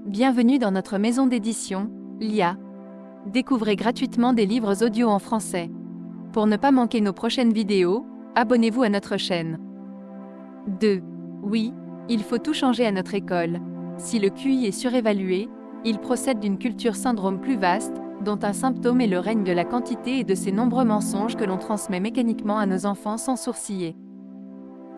Bienvenue dans notre maison d'édition, l'IA. Découvrez gratuitement des livres audio en français. Pour ne pas manquer nos prochaines vidéos, abonnez-vous à notre chaîne. 2. Oui, il faut tout changer à notre école. Si le QI est surévalué, il procède d'une culture syndrome plus vaste, dont un symptôme est le règne de la quantité et de ces nombreux mensonges que l'on transmet mécaniquement à nos enfants sans sourciller.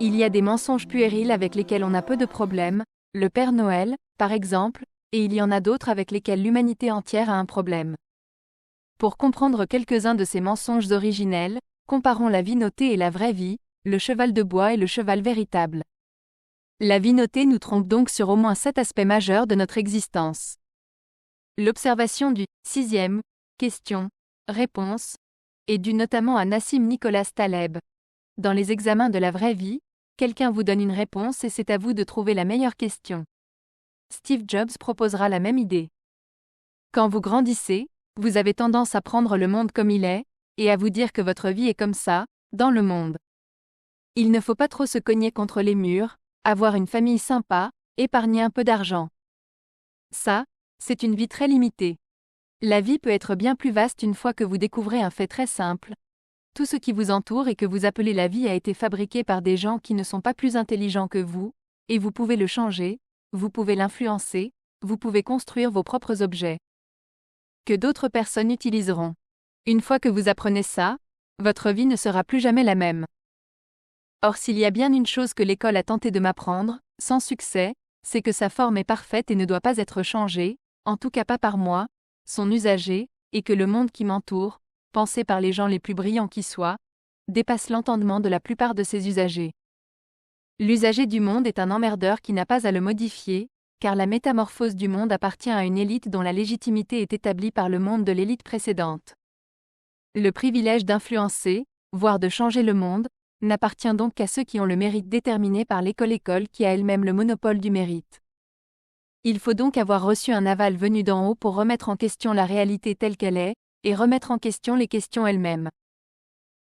Il y a des mensonges puérils avec lesquels on a peu de problèmes, le Père Noël, par exemple, et il y en a d'autres avec lesquels l'humanité entière a un problème. Pour comprendre quelques-uns de ces mensonges originels, comparons la vie notée et la vraie vie, le cheval de bois et le cheval véritable. La vie notée nous trompe donc sur au moins 7 aspects majeurs de notre existence. L'observation du 6e question-réponse est due notamment à Nassim Nicholas Taleb. Dans les examens de la vraie vie, quelqu'un vous donne une réponse et c'est à vous de trouver la meilleure question. Steve Jobs proposera la même idée. Quand vous grandissez, vous avez tendance à prendre le monde comme il est, et à vous dire que votre vie est comme ça, dans le monde. Il ne faut pas trop se cogner contre les murs, avoir une famille sympa, épargner un peu d'argent. Ça, c'est une vie très limitée. La vie peut être bien plus vaste une fois que vous découvrez un fait très simple. Tout ce qui vous entoure et que vous appelez la vie a été fabriqué par des gens qui ne sont pas plus intelligents que vous, et vous pouvez le changer, vous pouvez l'influencer, vous pouvez construire vos propres objets que d'autres personnes utiliseront. Une fois que vous apprenez ça, votre vie ne sera plus jamais la même. Or s'il y a bien une chose que l'école a tenté de m'apprendre, sans succès, c'est que sa forme est parfaite et ne doit pas être changée, en tout cas pas par moi, son usager, et que le monde qui m'entoure, pensé par les gens les plus brillants qui soient, dépasse l'entendement de la plupart de ses usagers. L'usager du monde est un emmerdeur qui n'a pas à le modifier, car la métamorphose du monde appartient à une élite dont la légitimité est établie par le monde de l'élite précédente. Le privilège d'influencer, voire de changer le monde, n'appartient donc qu'à ceux qui ont le mérite déterminé par l'école qui a elle-même le monopole du mérite. Il faut donc avoir reçu un aval venu d'en haut pour remettre en question la réalité telle qu'elle est, et remettre en question les questions elles-mêmes.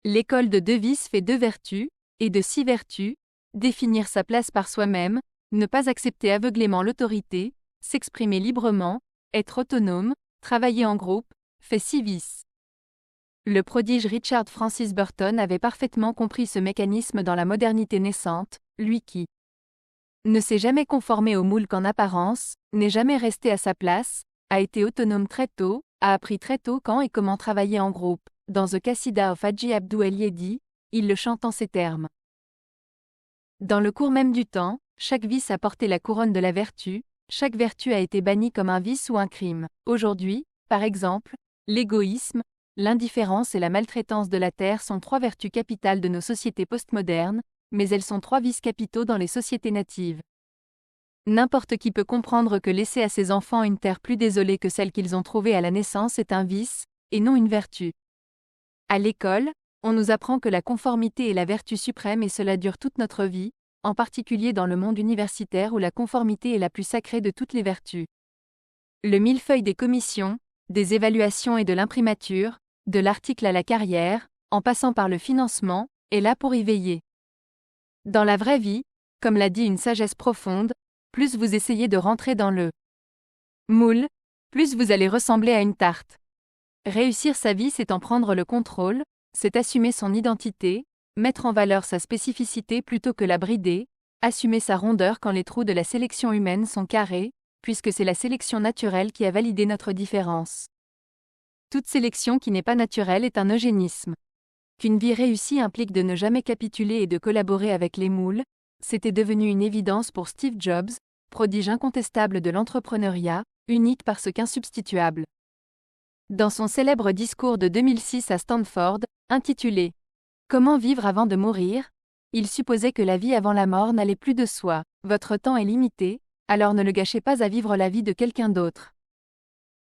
L'école de Devis fait 2 vertus, et de 6 vertus, définir sa place par soi-même, ne pas accepter aveuglément l'autorité, s'exprimer librement, être autonome, travailler en groupe, fait 6 vices. Le prodige Richard Francis Burton avait parfaitement compris ce mécanisme dans la modernité naissante, lui qui ne s'est jamais conformé au moule qu'en apparence, n'est jamais resté à sa place, a été autonome très tôt, a appris très tôt quand et comment travailler en groupe. Dans The Qasida of Haji Abdou El-Yedi, il le chante en ces termes. Dans le cours même du temps, chaque vice a porté la couronne de la vertu, chaque vertu a été bannie comme un vice ou un crime. Aujourd'hui, par exemple, l'égoïsme, l'indifférence et la maltraitance de la terre sont 3 vertus capitales de nos sociétés postmodernes, mais elles sont 3 vices capitaux dans les sociétés natives. N'importe qui peut comprendre que laisser à ses enfants une terre plus désolée que celle qu'ils ont trouvée à la naissance est un vice, et non une vertu. À l'école, on nous apprend que la conformité est la vertu suprême et cela dure toute notre vie, en particulier dans le monde universitaire où la conformité est la plus sacrée de toutes les vertus. Le millefeuille des commissions, des évaluations et de l'imprimature, de l'article à la carrière, en passant par le financement, est là pour y veiller. Dans la vraie vie, comme l'a dit une sagesse profonde, plus vous essayez de rentrer dans le moule, plus vous allez ressembler à une tarte. Réussir sa vie, c'est en prendre le contrôle, c'est assumer son identité, mettre en valeur sa spécificité plutôt que la brider, assumer sa rondeur quand les trous de la sélection humaine sont carrés, puisque c'est la sélection naturelle qui a validé notre différence. Toute sélection qui n'est pas naturelle est un eugénisme. Qu'une vie réussie implique de ne jamais capituler et de collaborer avec les moules, c'était devenu une évidence pour Steve Jobs, prodige incontestable de l'entrepreneuriat, unique parce qu'insubstituable. Dans son célèbre discours de 2006 à Stanford, intitulé « Comment vivre avant de mourir ?», il supposait que la vie avant la mort n'allait plus de soi. Votre temps est limité, alors ne le gâchez pas à vivre la vie de quelqu'un d'autre.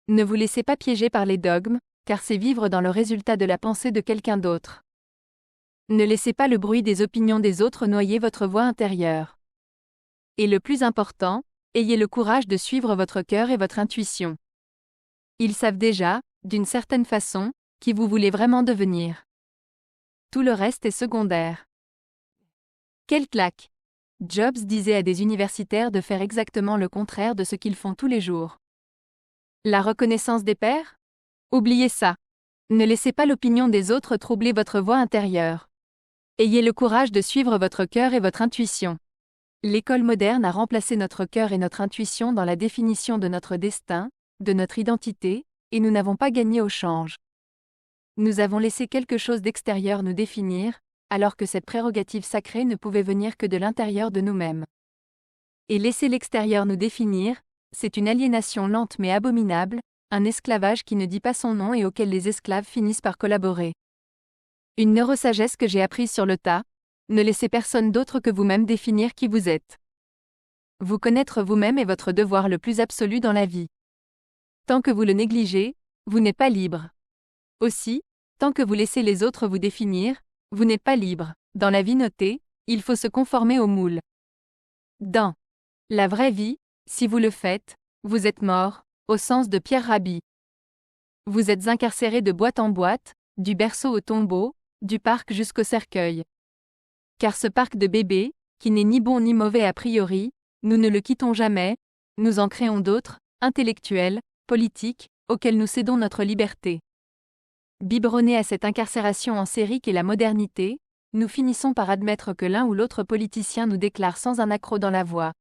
Ne vous laissez pas piéger par les dogmes, car c'est vivre dans le résultat de la pensée de quelqu'un d'autre. Ne laissez pas le bruit des opinions des autres noyer votre voix intérieure. Et le plus important, ayez le courage de suivre votre cœur et votre intuition. Ils savent déjà, d'une certaine façon, qui vous voulez vraiment devenir. Tout le reste est secondaire. Quelle claque! Jobs disait à des universitaires de faire exactement le contraire de ce qu'ils font tous les jours. La reconnaissance des pairs? Oubliez ça. Ne laissez pas l'opinion des autres troubler votre voix intérieure. Ayez le courage de suivre votre cœur et votre intuition. L'école moderne a remplacé notre cœur et notre intuition dans la définition de notre destin, de notre identité, et nous n'avons pas gagné au change. Nous avons laissé quelque chose d'extérieur nous définir, alors que cette prérogative sacrée ne pouvait venir que de l'intérieur de nous-mêmes. Et laisser l'extérieur nous définir, c'est une aliénation lente mais abominable, un esclavage qui ne dit pas son nom et auquel les esclaves finissent par collaborer. Une neurosagesse que j'ai apprise sur le tas, ne laissez personne d'autre que vous-même définir qui vous êtes. Vous connaître vous-même est votre devoir le plus absolu dans la vie. Tant que vous le négligez, vous n'êtes pas libre. Aussi, tant que vous laissez les autres vous définir, vous n'êtes pas libre. Dans la vie notée, il faut se conformer au moule. Dans la vraie vie, si vous le faites, vous êtes mort, au sens de Pierre Rabhi. Vous êtes incarcéré de boîte en boîte, du berceau au tombeau, du parc jusqu'au cercueil. Car ce parc de bébés, qui n'est ni bon ni mauvais a priori, nous ne le quittons jamais, nous en créons d'autres, intellectuels, politiques, auxquels nous cédons notre liberté. Biberonnés à cette incarcération en série qu'est la modernité, nous finissons par admettre que l'un ou l'autre politicien nous déclare sans un accroc dans la voix.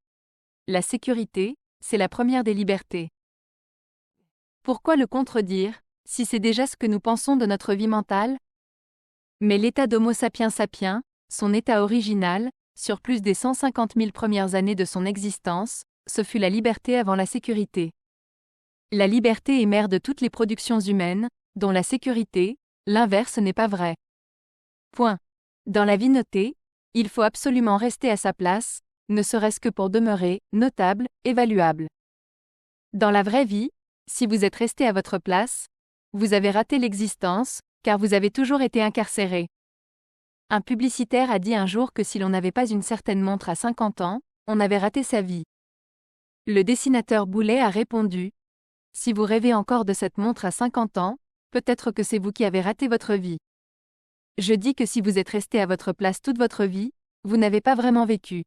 La sécurité, c'est la première des libertés. Pourquoi le contredire, si c'est déjà ce que nous pensons de notre vie mentale? Mais l'état d'Homo sapiens sapiens, son état original, sur plus des 150 000 premières années de son existence, ce fut la liberté avant la sécurité. La liberté est mère de toutes les productions humaines, dont la sécurité, l'inverse n'est pas vrai. Point. Dans la vie notée, il faut absolument rester à sa place, ne serait-ce que pour demeurer notable, évaluable. Dans la vraie vie, si vous êtes resté à votre place, vous avez raté l'existence, car vous avez toujours été incarcéré. Un publicitaire a dit un jour que si l'on n'avait pas une certaine montre à 50 ans, on avait raté sa vie. Le dessinateur Boulet a répondu : si vous rêvez encore de cette montre à 50 ans, peut-être que c'est vous qui avez raté votre vie. Je dis que si vous êtes resté à votre place toute votre vie, vous n'avez pas vraiment vécu.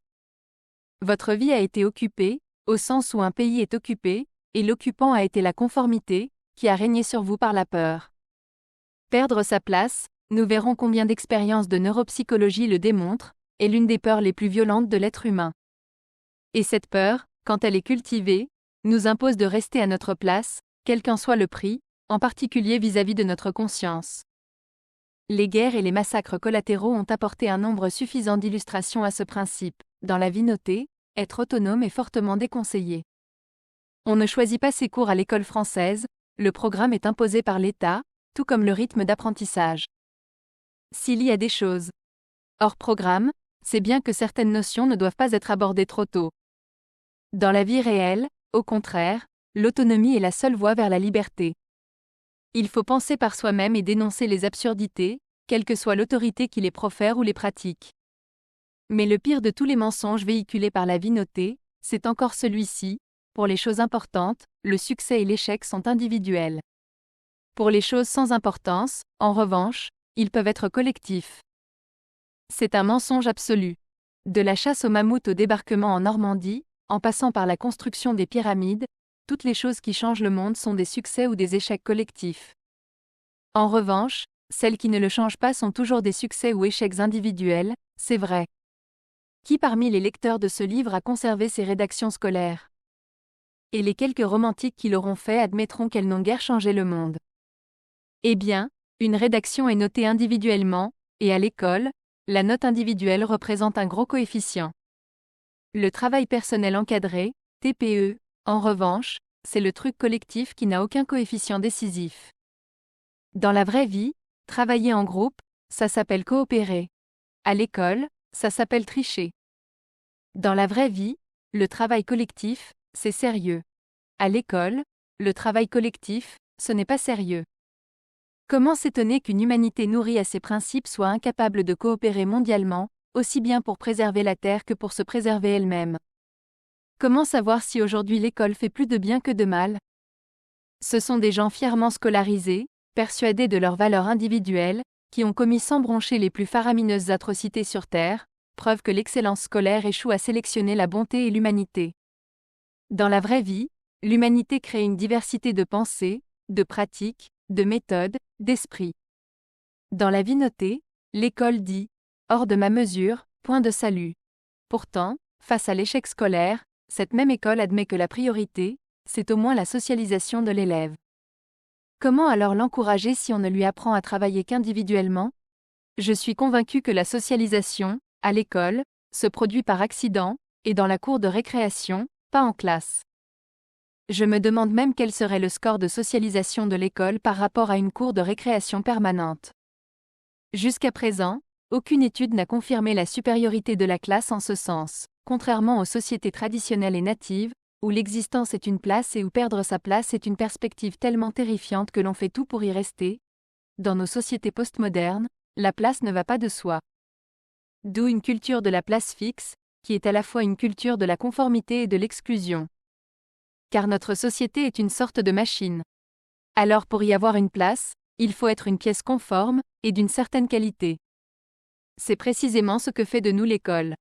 Votre vie a été occupée, au sens où un pays est occupé, et l'occupant a été la conformité, qui a régné sur vous par la peur. Perdre sa place, nous verrons combien d'expériences de neuropsychologie le démontrent, est l'une des peurs les plus violentes de l'être humain. Et cette peur, quand elle est cultivée, nous impose de rester à notre place, quel qu'en soit le prix, en particulier vis-à-vis de notre conscience. Les guerres et les massacres collatéraux ont apporté un nombre suffisant d'illustrations à ce principe. Dans la vie notée, être autonome est fortement déconseillé. On ne choisit pas ses cours à l'école française, le programme est imposé par l'État, tout comme le rythme d'apprentissage. S'il y a des choses hors programme, c'est bien que certaines notions ne doivent pas être abordées trop tôt. Dans la vie réelle, au contraire, l'autonomie est la seule voie vers la liberté. Il faut penser par soi-même et dénoncer les absurdités, quelle que soit l'autorité qui les profère ou les pratique. Mais le pire de tous les mensonges véhiculés par la vie notée, c'est encore celui-ci: pour les choses importantes, le succès et l'échec sont individuels. Pour les choses sans importance, en revanche, ils peuvent être collectifs. C'est un mensonge absolu. De la chasse au mammouth au débarquement en Normandie, en passant par la construction des pyramides, toutes les choses qui changent le monde sont des succès ou des échecs collectifs. En revanche, celles qui ne le changent pas sont toujours des succès ou échecs individuels, c'est vrai. Qui parmi les lecteurs de ce livre a conservé ses rédactions scolaires? Et les quelques romantiques qui l'auront fait admettront qu'elles n'ont guère changé le monde. Eh bien, une rédaction est notée individuellement, et à l'école, la note individuelle représente un gros coefficient. Le travail personnel encadré, TPE, en revanche, c'est le truc collectif qui n'a aucun coefficient décisif. Dans la vraie vie, travailler en groupe, ça s'appelle coopérer. À l'école, ça s'appelle tricher. Dans la vraie vie, le travail collectif, c'est sérieux. À l'école, le travail collectif, ce n'est pas sérieux. Comment s'étonner qu'une humanité nourrie à ces principes soit incapable de coopérer mondialement, aussi bien pour préserver la Terre que pour se préserver elle-même? Comment savoir si aujourd'hui l'école fait plus de bien que de mal? Ce sont des gens fièrement scolarisés, persuadés de leur valeur individuelle, qui ont commis sans broncher les plus faramineuses atrocités sur Terre, preuve que l'excellence scolaire échoue à sélectionner la bonté et l'humanité. Dans la vraie vie, l'humanité crée une diversité de pensées, de pratiques, de méthodes, d'esprits. Dans la vie notée, l'école dit « hors de ma mesure, point de salut ». Pourtant, face à l'échec scolaire, cette même école admet que la priorité, c'est au moins la socialisation de l'élève. Comment alors l'encourager si on ne lui apprend à travailler qu'individuellement ? Je suis convaincu que la socialisation, à l'école, se produit par accident, et dans la cour de récréation, pas en classe. Je me demande même quel serait le score de socialisation de l'école par rapport à une cour de récréation permanente. Jusqu'à présent, aucune étude n'a confirmé la supériorité de la classe en ce sens, contrairement aux sociétés traditionnelles et natives, où l'existence est une place et où perdre sa place est une perspective tellement terrifiante que l'on fait tout pour y rester. Dans nos sociétés postmodernes, la place ne va pas de soi. D'où une culture de la place fixe, qui est à la fois une culture de la conformité et de l'exclusion. Car notre société est une sorte de machine. Alors pour y avoir une place, il faut être une pièce conforme, et d'une certaine qualité. C'est précisément ce que fait de nous l'école.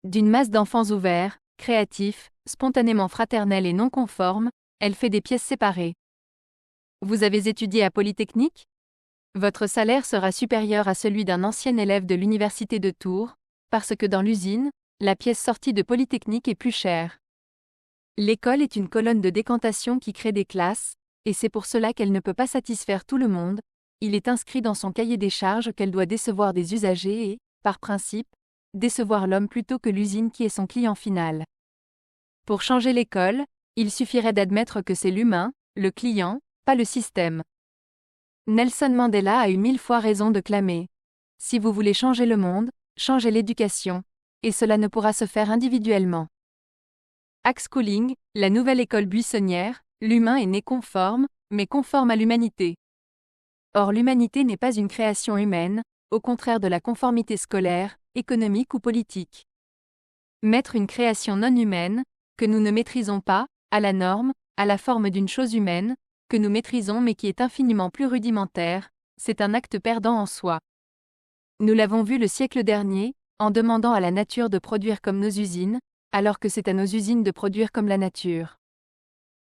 D'une masse d'enfants ouverts, créatifs, spontanément fraternels et non conformes, elle fait des pièces séparées. Vous avez étudié à Polytechnique ? Votre salaire sera supérieur à celui d'un ancien élève de l'université de Tours, parce que dans l'usine, la pièce sortie de Polytechnique est plus chère. L'école est une colonne de décantation qui crée des classes, et c'est pour cela qu'elle ne peut pas satisfaire tout le monde. Il est inscrit dans son cahier des charges qu'elle doit décevoir des usagers et, par principe, décevoir l'homme plutôt que l'usine qui est son client final. Pour changer l'école, il suffirait d'admettre que c'est l'humain, le client, pas le système. Nelson Mandela a eu 1000 fois raison de clamer « Si vous voulez changer le monde, changez l'éducation, et cela ne pourra se faire individuellement ». Axe Schooling, la nouvelle école buissonnière, l'humain est né conforme, mais conforme à l'humanité. Or l'humanité n'est pas une création humaine, au contraire de la conformité scolaire, économique ou politique. Mettre une création non humaine, que nous ne maîtrisons pas, à la norme, à la forme d'une chose humaine, que nous maîtrisons mais qui est infiniment plus rudimentaire, c'est un acte perdant en soi. Nous l'avons vu le siècle dernier, en demandant à la nature de produire comme nos usines, alors que c'est à nos usines de produire comme la nature.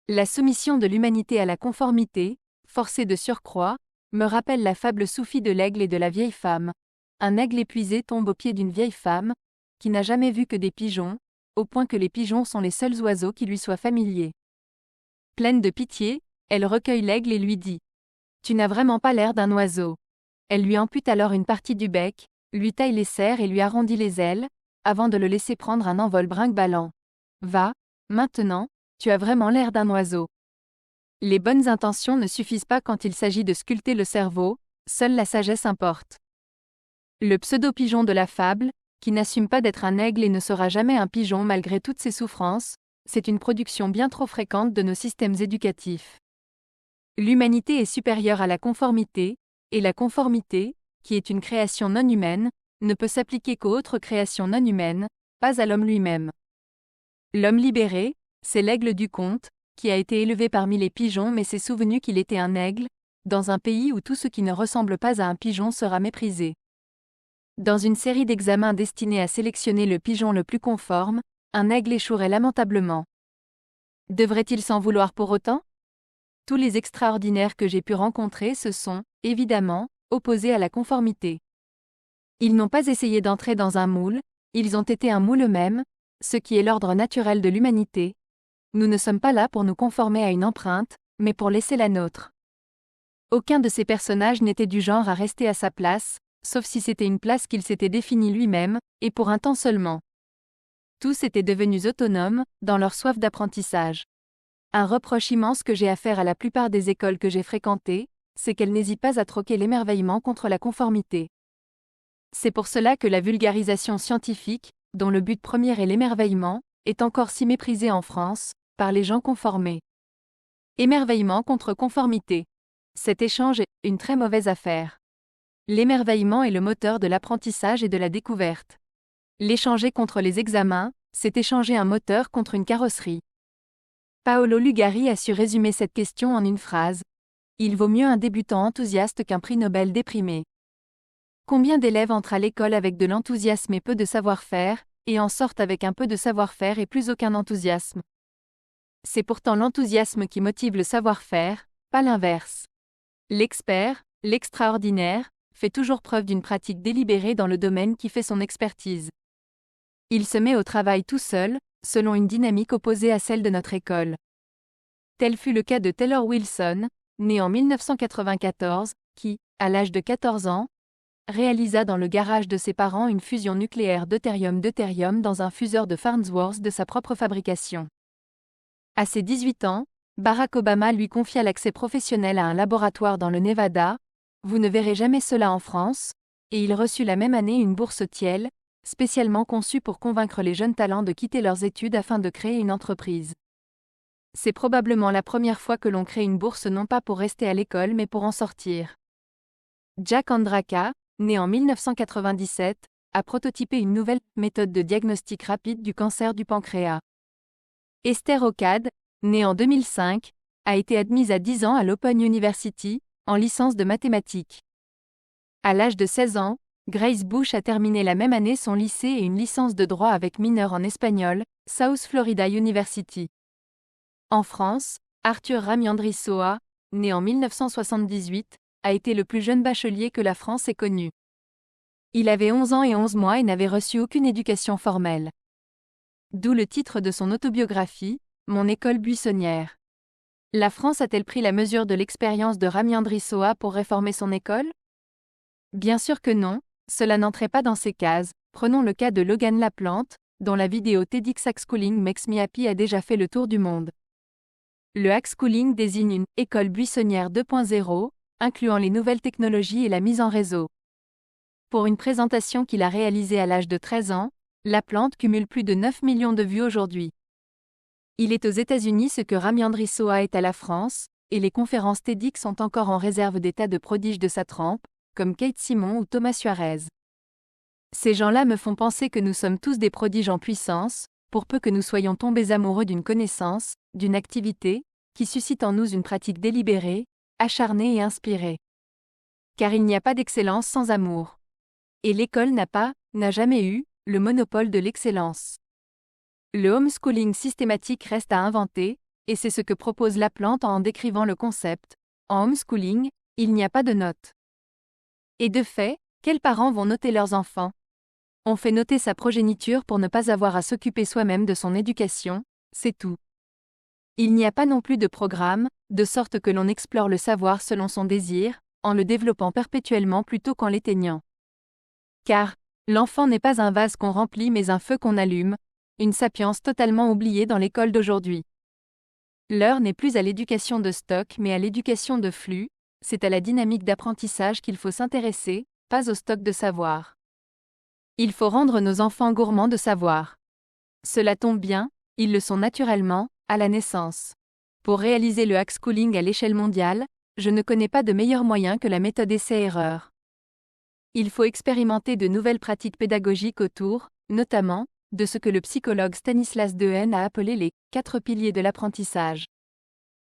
La soumission de l'humanité à la conformité, forcée de surcroît, me rappelle la fable soufie de l'aigle et de la vieille femme. Un aigle épuisé tombe aux pieds d'une vieille femme, qui n'a jamais vu que des pigeons, au point que les pigeons sont les seuls oiseaux qui lui soient familiers. Pleine de pitié, elle recueille l'aigle et lui dit « Tu n'as vraiment pas l'air d'un oiseau ». Elle lui ampute alors une partie du bec, lui taille les serres et lui arrondit les ailes, avant de le laisser prendre un envol brinque-ballant. « Va, maintenant, tu as vraiment l'air d'un oiseau ». Les bonnes intentions ne suffisent pas quand il s'agit de sculpter le cerveau, seule la sagesse importe. Le pseudo-pigeon de la fable, qui n'assume pas d'être un aigle et ne sera jamais un pigeon malgré toutes ses souffrances, c'est une production bien trop fréquente de nos systèmes éducatifs. L'humanité est supérieure à la conformité, et la conformité, qui est une création non humaine, ne peut s'appliquer qu'aux autres créations non humaines, pas à l'homme lui-même. L'homme libéré, c'est l'aigle du conte, qui a été élevé parmi les pigeons mais s'est souvenu qu'il était un aigle, dans un pays où tout ce qui ne ressemble pas à un pigeon sera méprisé. Dans une série d'examens destinés à sélectionner le pigeon le plus conforme, un aigle échouerait lamentablement. Devrait-il s'en vouloir pour autant ? Tous les extraordinaires que j'ai pu rencontrer se sont, évidemment, opposés à la conformité. Ils n'ont pas essayé d'entrer dans un moule, ils ont été un moule eux-mêmes, ce qui est l'ordre naturel de l'humanité. Nous ne sommes pas là pour nous conformer à une empreinte, mais pour laisser la nôtre. Aucun de ces personnages n'était du genre à rester à sa place, sauf si c'était une place qu'il s'était définie lui-même, et pour un temps seulement. Tous étaient devenus autonomes, dans leur soif d'apprentissage. Un reproche immense que j'ai à faire à la plupart des écoles que j'ai fréquentées, c'est qu'elles n'hésitent pas à troquer l'émerveillement contre la conformité. C'est pour cela que la vulgarisation scientifique, dont le but premier est l'émerveillement, est encore si méprisée en France, par les gens conformés. Émerveillement contre conformité. Cet échange est une très mauvaise affaire. L'émerveillement est le moteur de l'apprentissage et de la découverte. L'échanger contre les examens, c'est échanger un moteur contre une carrosserie. Paolo Lugari a su résumer cette question en une phrase. Il vaut mieux un débutant enthousiaste qu'un prix Nobel déprimé. Combien d'élèves entrent à l'école avec de l'enthousiasme et peu de savoir-faire, et en sortent avec un peu de savoir-faire et plus aucun enthousiasme? C'est pourtant l'enthousiasme qui motive le savoir-faire, pas l'inverse. L'expert, l'extraordinaire, fait toujours preuve d'une pratique délibérée dans le domaine qui fait son expertise. Il se met au travail tout seul, selon une dynamique opposée à celle de notre école. Tel fut le cas de Taylor Wilson, né en 1994, qui, à l'âge de 14 ans, réalisa dans le garage de ses parents une fusion nucléaire deutérium-deutérium dans un fuseur de Farnsworth de sa propre fabrication. À ses 18 ans, Barack Obama lui confia l'accès professionnel à un laboratoire dans le Nevada. Vous ne verrez jamais cela en France, et il reçut la même année une bourse Thiel, spécialement conçue pour convaincre les jeunes talents de quitter leurs études afin de créer une entreprise. C'est probablement la première fois que l'on crée une bourse non pas pour rester à l'école mais pour en sortir. Jack Andraka, né en 1997, a prototypé une nouvelle méthode de diagnostic rapide du cancer du pancréas. Esther Okad, née en 2005, a été admise à 10 ans à l'Open University, en licence de mathématiques. À l'âge de 16 ans, Grace Bush a terminé la même année son lycée et une licence de droit avec mineur en espagnol, South Florida University. En France, Arthur Ramiandrisoa, né en 1978, a été le plus jeune bachelier que la France ait connu. Il avait 11 ans et 11 mois et n'avait reçu aucune éducation formelle. D'où le titre de son autobiographie, Mon école buissonnière. La France a-t-elle pris la mesure de l'expérience de Ramiandrisoa pour réformer son école? Bien sûr que non, cela n'entrait pas dans ces cases. Prenons le cas de Logan Laplante, dont la vidéo TEDx Hackschooling Makes Me Happy a déjà fait le tour du monde. Le hackschooling désigne une école buissonnière 2.0, incluant les nouvelles technologies et la mise en réseau. Pour une présentation qu'il a réalisée à l'âge de 13 ans, Laplante cumule plus de 9 millions de vues aujourd'hui. Il est aux États-Unis ce que Ramiandrisoa est à la France, et les conférences TEDx sont encore en réserve des tas de prodiges de sa trempe, comme Kate Simon ou Thomas Suarez. Ces gens-là me font penser que nous sommes tous des prodiges en puissance, pour peu que nous soyons tombés amoureux d'une connaissance, d'une activité, qui suscite en nous une pratique délibérée, acharnée et inspirée. Car il n'y a pas d'excellence sans amour. Et l'école n'a jamais eu, le monopole de l'excellence. Le homeschooling systématique reste à inventer, et c'est ce que propose Laplante en décrivant le concept. En homeschooling, il n'y a pas de notes. Et de fait, quels parents vont noter leurs enfants? On fait noter sa progéniture pour ne pas avoir à s'occuper soi-même de son éducation, c'est tout. Il n'y a pas non plus de programme, de sorte que l'on explore le savoir selon son désir, en le développant perpétuellement plutôt qu'en l'éteignant. Car, l'enfant n'est pas un vase qu'on remplit mais un feu qu'on allume, une sapience totalement oubliée dans l'école d'aujourd'hui. L'heure n'est plus à l'éducation de stock mais à l'éducation de flux, c'est à la dynamique d'apprentissage qu'il faut s'intéresser, pas au stock de savoir. Il faut rendre nos enfants gourmands de savoir. Cela tombe bien, ils le sont naturellement, à la naissance. Pour réaliser le hackschooling à l'échelle mondiale, je ne connais pas de meilleur moyen que la méthode essai-erreur. Il faut expérimenter de nouvelles pratiques pédagogiques autour, notamment, de ce que le psychologue Stanislas Dehaene a appelé les 4 piliers de l'apprentissage.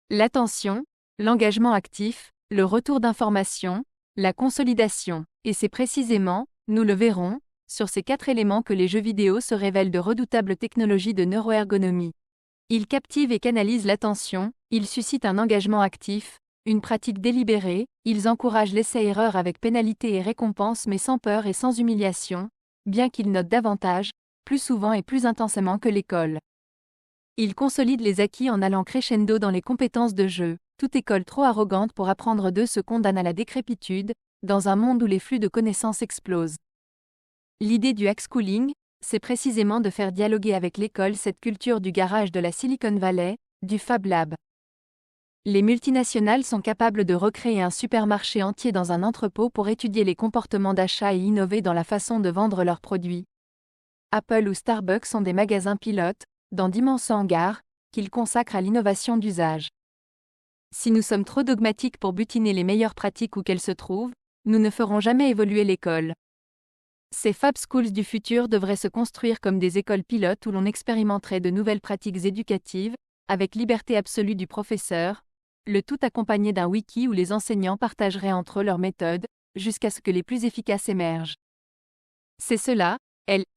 L'attention, l'engagement actif, le retour d'information, la consolidation, et c'est précisément, nous le verrons, sur ces 4 éléments que les jeux vidéo se révèlent de redoutables technologies de neuroergonomie. Ils captivent et canalisent l'attention, ils suscitent un engagement actif, une pratique délibérée, ils encouragent l'essai-erreur avec pénalité et récompense mais sans peur et sans humiliation, bien qu'ils notent davantage, plus souvent et plus intensément que l'école. Ils consolident les acquis en allant crescendo dans les compétences de jeu. Toute école trop arrogante pour apprendre d'eux se condamne à la décrépitude, dans un monde où les flux de connaissances explosent. L'idée du hackschooling, c'est précisément de faire dialoguer avec l'école cette culture du garage de la Silicon Valley, du Fab Lab. Les multinationales sont capables de recréer un supermarché entier dans un entrepôt pour étudier les comportements d'achat et innover dans la façon de vendre leurs produits. Apple ou Starbucks sont des magasins pilotes, dans d'immenses hangars, qu'ils consacrent à l'innovation d'usage. Si nous sommes trop dogmatiques pour butiner les meilleures pratiques où qu'elles se trouvent, nous ne ferons jamais évoluer l'école. Ces Fab Schools du futur devraient se construire comme des écoles pilotes où l'on expérimenterait de nouvelles pratiques éducatives, avec liberté absolue du professeur, le tout accompagné d'un wiki où les enseignants partageraient entre eux leurs méthodes, jusqu'à ce que les plus efficaces émergent. C'est cela,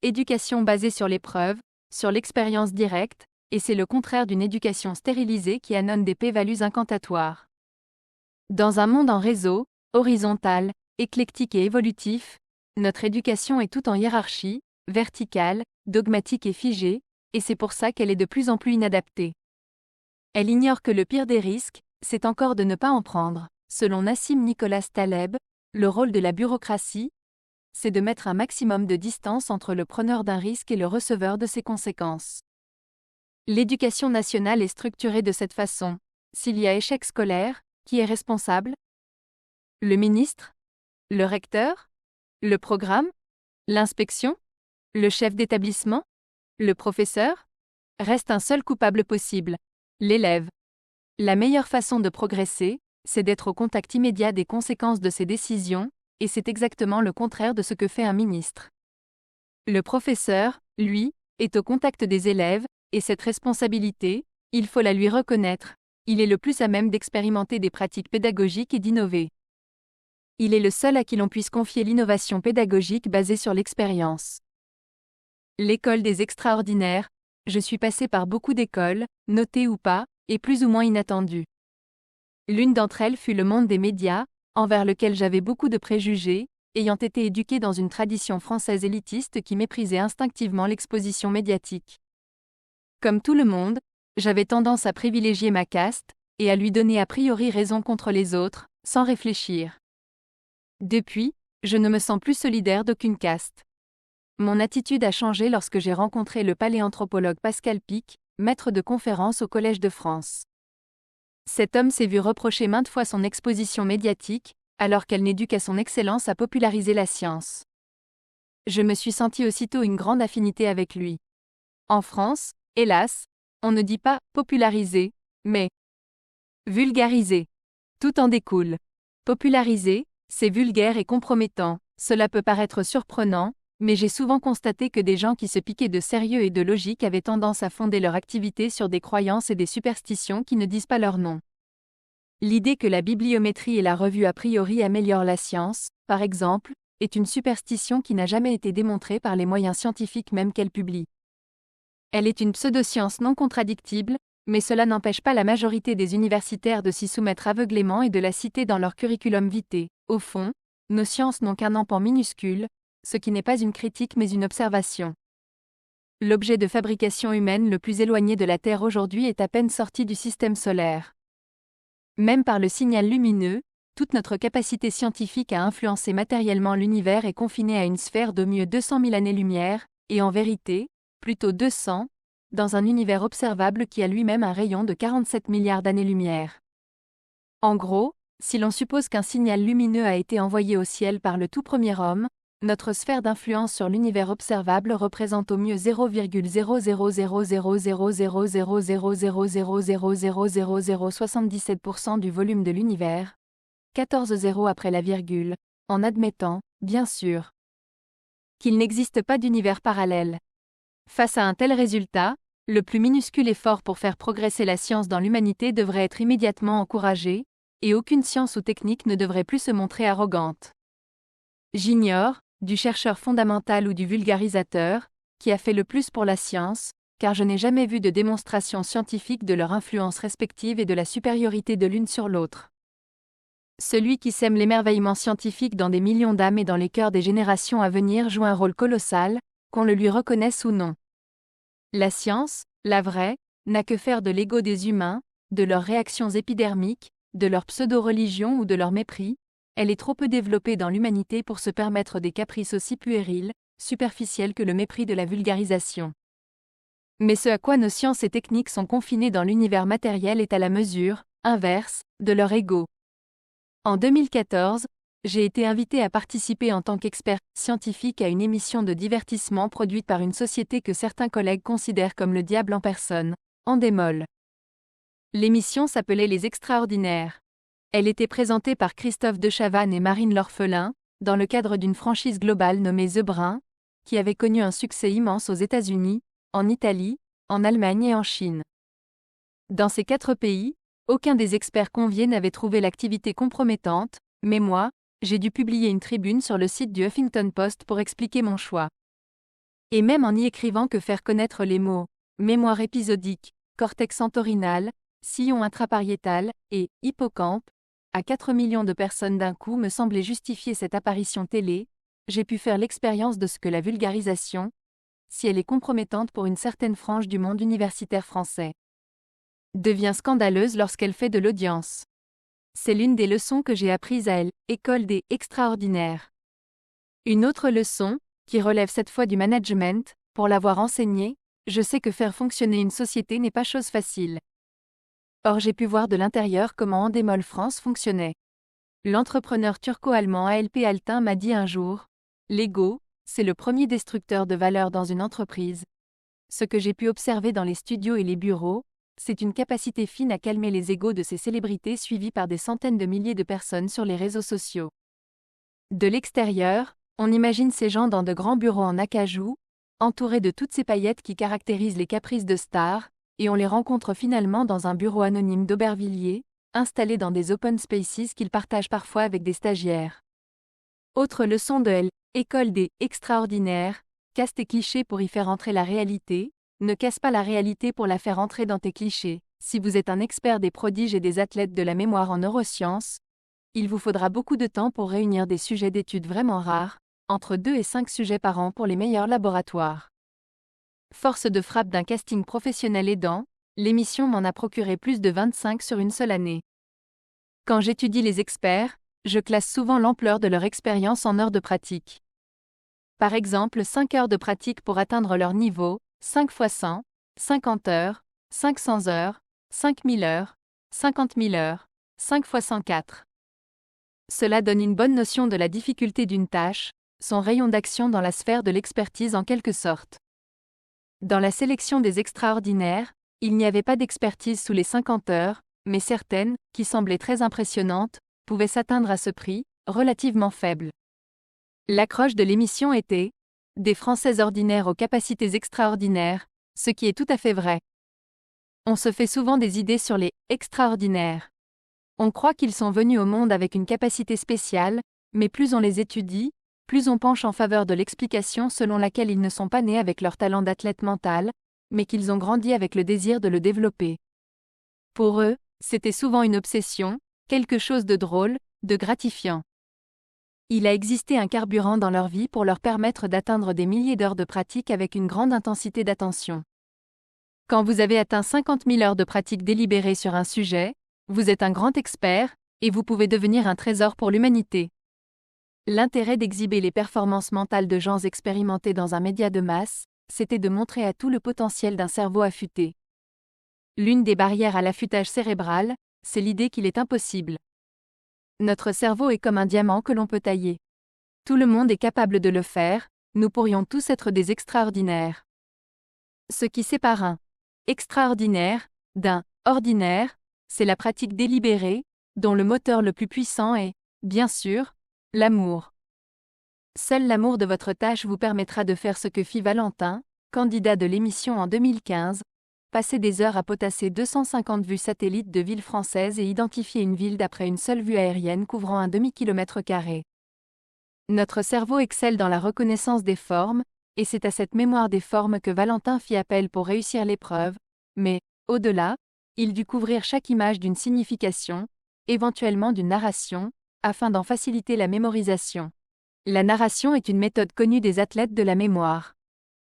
éducation basée sur l'épreuve, sur l'expérience directe, et c'est le contraire d'une éducation stérilisée qui annonce des p-values incantatoires. Dans un monde en réseau, horizontal, éclectique et évolutif, notre éducation est tout en hiérarchie, verticale, dogmatique et figée, et c'est pour ça qu'elle est de plus en plus inadaptée. Elle ignore que le pire des risques, c'est encore de ne pas en prendre. Selon Nassim Nicholas Taleb, le rôle de la bureaucratie, c'est de mettre un maximum de distance entre le preneur d'un risque et le receveur de ses conséquences. L'éducation nationale est structurée de cette façon. S'il y a échec scolaire, qui est responsable? Le ministre? Le recteur? Le programme? L'inspection? Le chef d'établissement? Le professeur? Reste un seul coupable possible: l'élève. La meilleure façon de progresser, c'est d'être au contact immédiat des conséquences de ses décisions, et c'est exactement le contraire de ce que fait un ministre. Le professeur, lui, est au contact des élèves, et cette responsabilité, il faut la lui reconnaître, il est le plus à même d'expérimenter des pratiques pédagogiques et d'innover. Il est le seul à qui l'on puisse confier l'innovation pédagogique basée sur l'expérience. L'école des extraordinaires, je suis passé par beaucoup d'écoles, notées ou pas, et plus ou moins inattendues. L'une d'entre elles fut le monde des médias, envers lequel j'avais beaucoup de préjugés, ayant été éduqué dans une tradition française élitiste qui méprisait instinctivement l'exposition médiatique. Comme tout le monde, j'avais tendance à privilégier ma caste, et à lui donner a priori raison contre les autres, sans réfléchir. Depuis, je ne me sens plus solidaire d'aucune caste. Mon attitude a changé lorsque j'ai rencontré le paléanthropologue Pascal Pic, maître de conférence au Collège de France. Cet homme s'est vu reprocher maintes fois son exposition médiatique, alors qu'elle n'est due qu'à son excellence à populariser la science. Je me suis senti aussitôt une grande affinité avec lui. En France, hélas, on ne dit pas « populariser », mais « vulgariser ». Tout en découle. Populariser, c'est vulgaire et compromettant, cela peut paraître surprenant, mais j'ai souvent constaté que des gens qui se piquaient de sérieux et de logique avaient tendance à fonder leur activité sur des croyances et des superstitions qui ne disent pas leur nom. L'idée que la bibliométrie et la revue a priori améliorent la science, par exemple, est une superstition qui n'a jamais été démontrée par les moyens scientifiques même qu'elle publie. Elle est une pseudoscience non contradictible, mais cela n'empêche pas la majorité des universitaires de s'y soumettre aveuglément et de la citer dans leur curriculum vitae. Au fond, nos sciences n'ont qu'un empan minuscule, ce qui n'est pas une critique mais une observation. L'objet de fabrication humaine le plus éloigné de la Terre aujourd'hui est à peine sorti du système solaire. Même par le signal lumineux, toute notre capacité scientifique à influencer matériellement l'univers est confinée à une sphère d'au mieux 200 000 années-lumière, et en vérité, plutôt 200, dans un univers observable qui a lui-même un rayon de 47 milliards d'années-lumière. En gros, si l'on suppose qu'un signal lumineux a été envoyé au ciel par le tout premier homme, notre sphère d'influence sur l'univers observable représente au mieux 0,00000000000000077% du volume de l'univers, 14 zéros après la virgule, en admettant, bien sûr, qu'il n'existe pas d'univers parallèle. Face à un tel résultat, le plus minuscule effort pour faire progresser la science dans l'humanité devrait être immédiatement encouragé, et aucune science ou technique ne devrait plus se montrer arrogante. J'ignore, du chercheur fondamental ou du vulgarisateur, qui a fait le plus pour la science, car je n'ai jamais vu de démonstration scientifique de leur influence respective et de la supériorité de l'une sur l'autre. Celui qui sème l'émerveillement scientifique dans des millions d'âmes et dans les cœurs des générations à venir joue un rôle colossal, qu'on le lui reconnaisse ou non. La science, la vraie, n'a que faire de l'ego des humains, de leurs réactions épidermiques, de leur pseudo-religion ou de leur mépris. Elle est trop peu développée dans l'humanité pour se permettre des caprices aussi puérils, superficiels que le mépris de la vulgarisation. Mais ce à quoi nos sciences et techniques sont confinées dans l'univers matériel est à la mesure, inverse, de leur ego. En 2014, j'ai été invité à participer en tant qu'expert scientifique à une émission de divertissement produite par une société que certains collègues considèrent comme le diable en personne, Endemol. L'émission s'appelait Les Extraordinaires. Elle était présentée par Christophe Dechavanne et Marine L'Orphelin, dans le cadre d'une franchise globale nommée The Brain, qui avait connu un succès immense aux États-Unis, en Italie, en Allemagne et en Chine. Dans ces 4 pays, aucun des experts conviés n'avait trouvé l'activité compromettante, mais moi, j'ai dû publier une tribune sur le site du Huffington Post pour expliquer mon choix. Et même en y écrivant que faire connaître les mots mémoire épisodique, cortex entorhinal, sillon intrapariétal et hippocampe à 4 millions de personnes d'un coup me semblait justifier cette apparition télé, j'ai pu faire l'expérience de ce que la vulgarisation, si elle est compromettante pour une certaine frange du monde universitaire français, devient scandaleuse lorsqu'elle fait de l'audience. C'est l'une des leçons que j'ai apprises à l'école des extraordinaires. Une autre leçon, qui relève cette fois du management, pour l'avoir enseignée, je sais que faire fonctionner une société n'est pas chose facile. Or j'ai pu voir de l'intérieur comment Endemol France fonctionnait. L'entrepreneur turco-allemand A.L.P. Altin m'a dit un jour, « L'ego, c'est le premier destructeur de valeur dans une entreprise. Ce que j'ai pu observer dans les studios et les bureaux, c'est une capacité fine à calmer les égos de ces célébrités suivies par des centaines de milliers de personnes sur les réseaux sociaux. De l'extérieur, on imagine ces gens dans de grands bureaux en acajou, entourés de toutes ces paillettes qui caractérisent les caprices de stars, et on les rencontre finalement dans un bureau anonyme d'Aubervilliers, installé dans des open spaces qu'ils partagent parfois avec des stagiaires. Autre leçon de l'école des extraordinaires, casse tes clichés pour y faire entrer la réalité, ne casse pas la réalité pour la faire entrer dans tes clichés. Si vous êtes un expert des prodiges et des athlètes de la mémoire en neurosciences, il vous faudra beaucoup de temps pour réunir des sujets d'études vraiment rares, entre 2 et 5 sujets par an pour les meilleurs laboratoires. Force de frappe d'un casting professionnel aidant, l'émission m'en a procuré plus de 25 sur une seule année. Quand j'étudie les experts, je classe souvent l'ampleur de leur expérience en heures de pratique. Par exemple 5 heures de pratique pour atteindre leur niveau, 5 x 100, 50 heures, 500 heures, 5000 heures, 50 000 heures, 5 x 104. Cela donne une bonne notion de la difficulté d'une tâche, son rayon d'action dans la sphère de l'expertise en quelque sorte. Dans la sélection des extraordinaires, il n'y avait pas d'expertise sous les 50 heures, mais certaines, qui semblaient très impressionnantes, pouvaient s'atteindre à ce prix, relativement faible. L'accroche de l'émission était « Des Français ordinaires aux capacités extraordinaires », ce qui est tout à fait vrai. On se fait souvent des idées sur les « extraordinaires ». On croit qu'ils sont venus au monde avec une capacité spéciale, mais plus on les étudie, plus on penche en faveur de l'explication selon laquelle ils ne sont pas nés avec leur talent d'athlète mental, mais qu'ils ont grandi avec le désir de le développer. Pour eux, c'était souvent une obsession, quelque chose de drôle, de gratifiant. Il a existé un carburant dans leur vie pour leur permettre d'atteindre des milliers d'heures de pratique avec une grande intensité d'attention. Quand vous avez atteint 50 000 heures de pratique délibérée sur un sujet, vous êtes un grand expert, et vous pouvez devenir un trésor pour l'humanité. L'intérêt d'exhiber les performances mentales de gens expérimentés dans un média de masse, c'était de montrer à tout le potentiel d'un cerveau affûté. L'une des barrières à l'affûtage cérébral, c'est l'idée qu'il est impossible. Notre cerveau est comme un diamant que l'on peut tailler. Tout le monde est capable de le faire, nous pourrions tous être des extraordinaires. Ce qui sépare un extraordinaire d'un ordinaire, c'est la pratique délibérée, dont le moteur le plus puissant est, bien sûr, l'amour. Seul l'amour de votre tâche vous permettra de faire ce que fit Valentin, candidat de l'émission en 2015, passer des heures à potasser 250 vues satellites de villes françaises et identifier une ville d'après une seule vue aérienne couvrant un demi-kilomètre carré. Notre cerveau excelle dans la reconnaissance des formes, et c'est à cette mémoire des formes que Valentin fit appel pour réussir l'épreuve, mais, au-delà, il dut couvrir chaque image d'une signification, éventuellement d'une narration, afin d'en faciliter la mémorisation. La narration est une méthode connue des athlètes de la mémoire.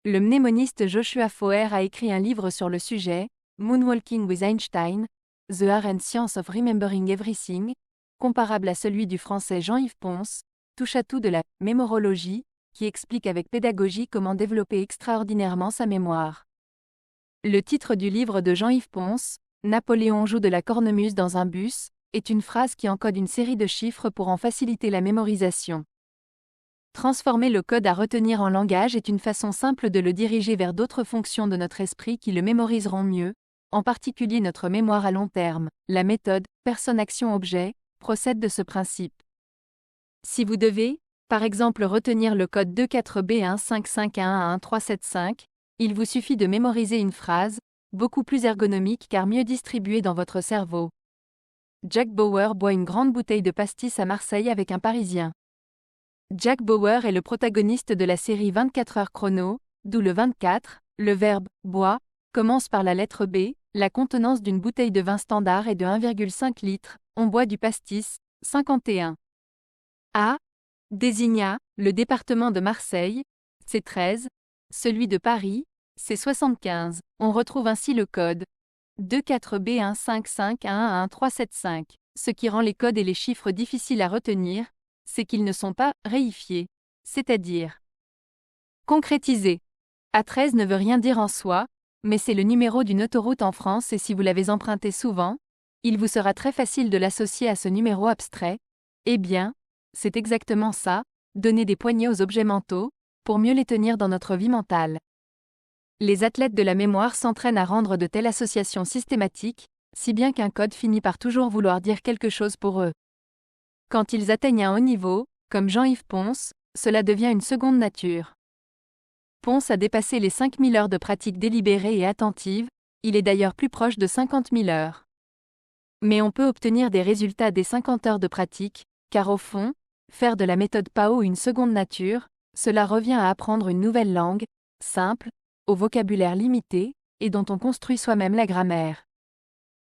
Le mnémoniste Joshua Foer a écrit un livre sur le sujet, Moonwalking with Einstein, The Art and Science of Remembering Everything, comparable à celui du français Jean-Yves Pons, touche-à-tout de la mémorologie, qui explique avec pédagogie comment développer extraordinairement sa mémoire. Le titre du livre de Jean-Yves Pons, Napoléon joue de la cornemuse dans un bus, est une phrase qui encode une série de chiffres pour en faciliter la mémorisation. Transformer le code à retenir en langage est une façon simple de le diriger vers d'autres fonctions de notre esprit qui le mémoriseront mieux, en particulier notre mémoire à long terme. La méthode personne-action-objet procède de ce principe. Si vous devez, par exemple, retenir le code 24B155111375, il vous suffit de mémoriser une phrase, beaucoup plus ergonomique car mieux distribuée dans votre cerveau. Jack Bauer boit une grande bouteille de pastis à Marseille avec un Parisien. Jack Bauer est le protagoniste de la série 24 heures chrono, d'où le 24, le verbe « boit » commence par la lettre B, la contenance d'une bouteille de vin standard est de 1,5 litres, on boit du pastis, 51. A. Désigna, le département de Marseille, c'est 13, celui de Paris, c'est 75, on retrouve ainsi le code 24B155111375, ce qui rend les codes et les chiffres difficiles à retenir, c'est qu'ils ne sont pas réifiés, c'est-à-dire concrétisés. A13 ne veut rien dire en soi, mais c'est le numéro d'une autoroute en France et si vous l'avez emprunté souvent, il vous sera très facile de l'associer à ce numéro abstrait. Eh bien, c'est exactement ça, donner des poignées aux objets mentaux, pour mieux les tenir dans notre vie mentale. Les athlètes de la mémoire s'entraînent à rendre de telles associations systématiques, si bien qu'un code finit par toujours vouloir dire quelque chose pour eux. Quand ils atteignent un haut niveau, comme Jean-Yves Ponce, cela devient une seconde nature. Ponce a dépassé les 5000 heures de pratique délibérée et attentive, il est d'ailleurs plus proche de 50 000 heures. Mais on peut obtenir des résultats des 50 heures de pratique, car au fond, faire de la méthode PAO une seconde nature, cela revient à apprendre une nouvelle langue, simple, au vocabulaire limité, et dont on construit soi-même la grammaire.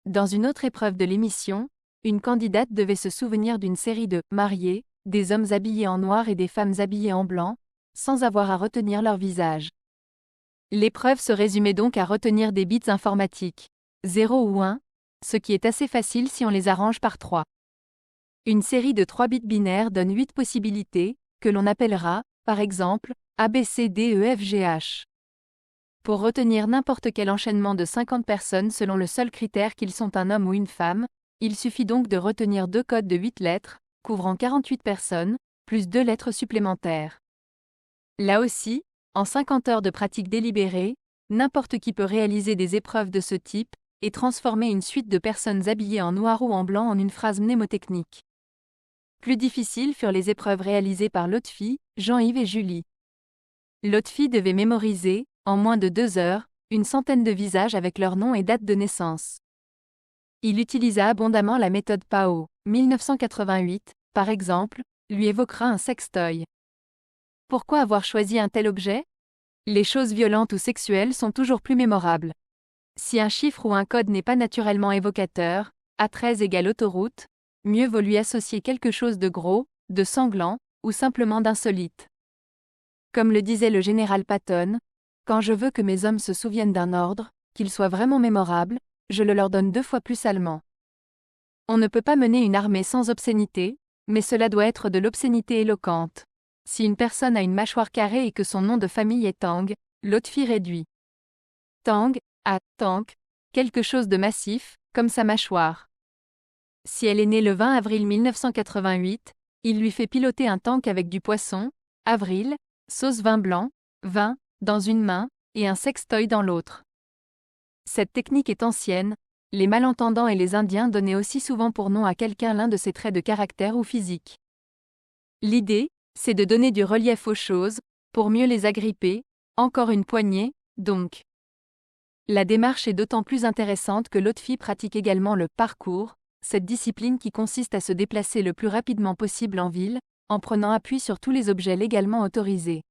Dans une autre épreuve de l'émission, une candidate devait se souvenir d'une série de « mariés », des hommes habillés en noir et des femmes habillées en blanc, sans avoir à retenir leur visage. L'épreuve se résumait donc à retenir des bits informatiques, 0 ou 1, ce qui est assez facile si on les arrange par 3. Une série de 3 bits binaires donne 8 possibilités, que l'on appellera, par exemple, ABCDEFGH. Pour retenir n'importe quel enchaînement de 50 personnes selon le seul critère qu'ils sont un homme ou une femme, il suffit donc de retenir 2 codes de 8 lettres, couvrant 48 personnes, plus 2 lettres supplémentaires. Là aussi, en 50 heures de pratique délibérée, n'importe qui peut réaliser des épreuves de ce type, et transformer une suite de personnes habillées en noir ou en blanc en une phrase mnémotechnique. Plus difficiles furent les épreuves réalisées par Lotfi, Jean-Yves et Julie. Lotfi devait mémoriser, en moins de 2 heures, une centaine de visages avec leur nom et date de naissance. Il utilisa abondamment la méthode PAO, 1988, par exemple, lui évoquera un sextoy. Pourquoi avoir choisi un tel objet? Les choses violentes ou sexuelles sont toujours plus mémorables. Si un chiffre ou un code n'est pas naturellement évocateur, A13 égale autoroute, mieux vaut lui associer quelque chose de gros, de sanglant, ou simplement d'insolite. Comme le disait le général Patton, quand je veux que mes hommes se souviennent d'un ordre, qu'il soit vraiment mémorable, je le leur donne 2 fois plus salement. On ne peut pas mener une armée sans obscénité, mais cela doit être de l'obscénité éloquente. Si une personne a une mâchoire carrée et que son nom de famille est Tang, Lotfi réduit Tang à tank, quelque chose de massif, comme sa mâchoire. Si elle est née le 20 avril 1988, il lui fait piloter un tank avec du poisson, avril, sauce vin blanc, vin, dans une main, et un sextoy dans l'autre. Cette technique est ancienne, les malentendants et les Indiens donnaient aussi souvent pour nom à quelqu'un l'un de ses traits de caractère ou physique. L'idée, c'est de donner du relief aux choses, pour mieux les agripper, encore une poignée, donc. La démarche est d'autant plus intéressante que Lotfi pratique également le parcours, cette discipline qui consiste à se déplacer le plus rapidement possible en ville, en prenant appui sur tous les objets légalement autorisés.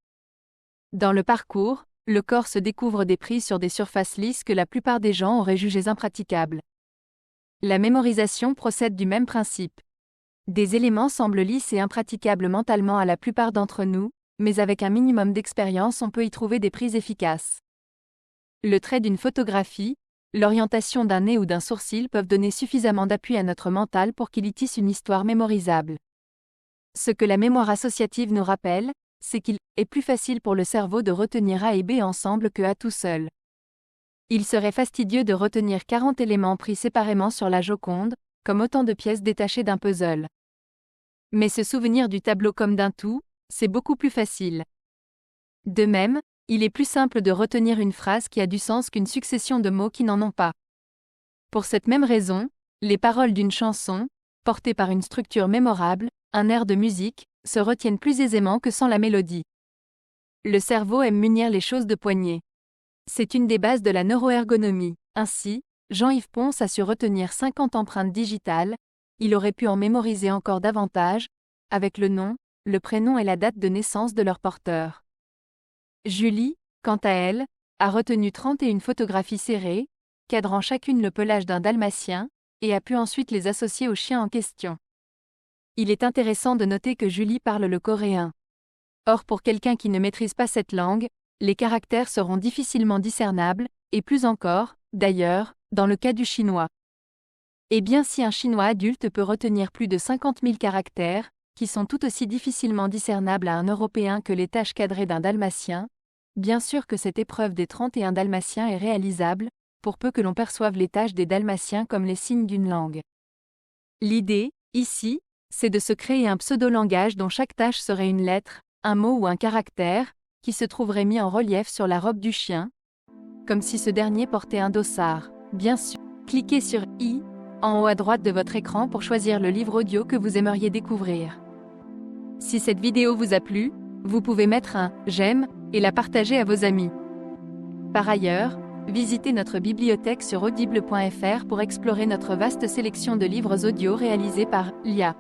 Dans le parcours, le corps se découvre des prises sur des surfaces lisses que la plupart des gens auraient jugées impraticables. La mémorisation procède du même principe. Des éléments semblent lisses et impraticables mentalement à la plupart d'entre nous, mais avec un minimum d'expérience on peut y trouver des prises efficaces. Le trait d'une photographie, l'orientation d'un nez ou d'un sourcil peuvent donner suffisamment d'appui à notre mental pour qu'il y tisse une histoire mémorisable. Ce que la mémoire associative nous rappelle, c'est qu'il est plus facile pour le cerveau de retenir A et B ensemble que A tout seul. Il serait fastidieux de retenir 40 éléments pris séparément sur la Joconde, comme autant de pièces détachées d'un puzzle. Mais se souvenir du tableau comme d'un tout, c'est beaucoup plus facile. De même, il est plus simple de retenir une phrase qui a du sens qu'une succession de mots qui n'en ont pas. Pour cette même raison, les paroles d'une chanson, portées par une structure mémorable, un air de musique, se retiennent plus aisément que sans la mélodie. Le cerveau aime munir les choses de poignées. C'est une des bases de la neuroergonomie. Ainsi, Jean-Yves Ponce a su retenir 50 empreintes digitales, il aurait pu en mémoriser encore davantage, avec le nom, le prénom et la date de naissance de leur porteur. Julie, quant à elle, a retenu 31 photographies serrées, cadrant chacune le pelage d'un dalmatien, et a pu ensuite les associer au chien en question. Il est intéressant de noter que Julie parle le coréen. Or pour quelqu'un qui ne maîtrise pas cette langue, les caractères seront difficilement discernables, et plus encore, d'ailleurs, dans le cas du chinois. Et bien si un chinois adulte peut retenir plus de 50 000 caractères, qui sont tout aussi difficilement discernables à un Européen que les tâches cadrées d'un dalmatien, bien sûr que cette épreuve des 31 dalmatiens est réalisable, pour peu que l'on perçoive les tâches des dalmatiens comme les signes d'une langue. L'idée, ici, c'est de se créer un pseudo-langage dont chaque tâche serait une lettre, un mot ou un caractère, qui se trouverait mis en relief sur la robe du chien, comme si ce dernier portait un dossard. Bien sûr, cliquez sur « i » en haut à droite de votre écran pour choisir le livre audio que vous aimeriez découvrir. Si cette vidéo vous a plu, vous pouvez mettre un « j'aime » et la partager à vos amis. Par ailleurs, visitez notre bibliothèque sur audible.fr pour explorer notre vaste sélection de livres audio réalisés par l'IA.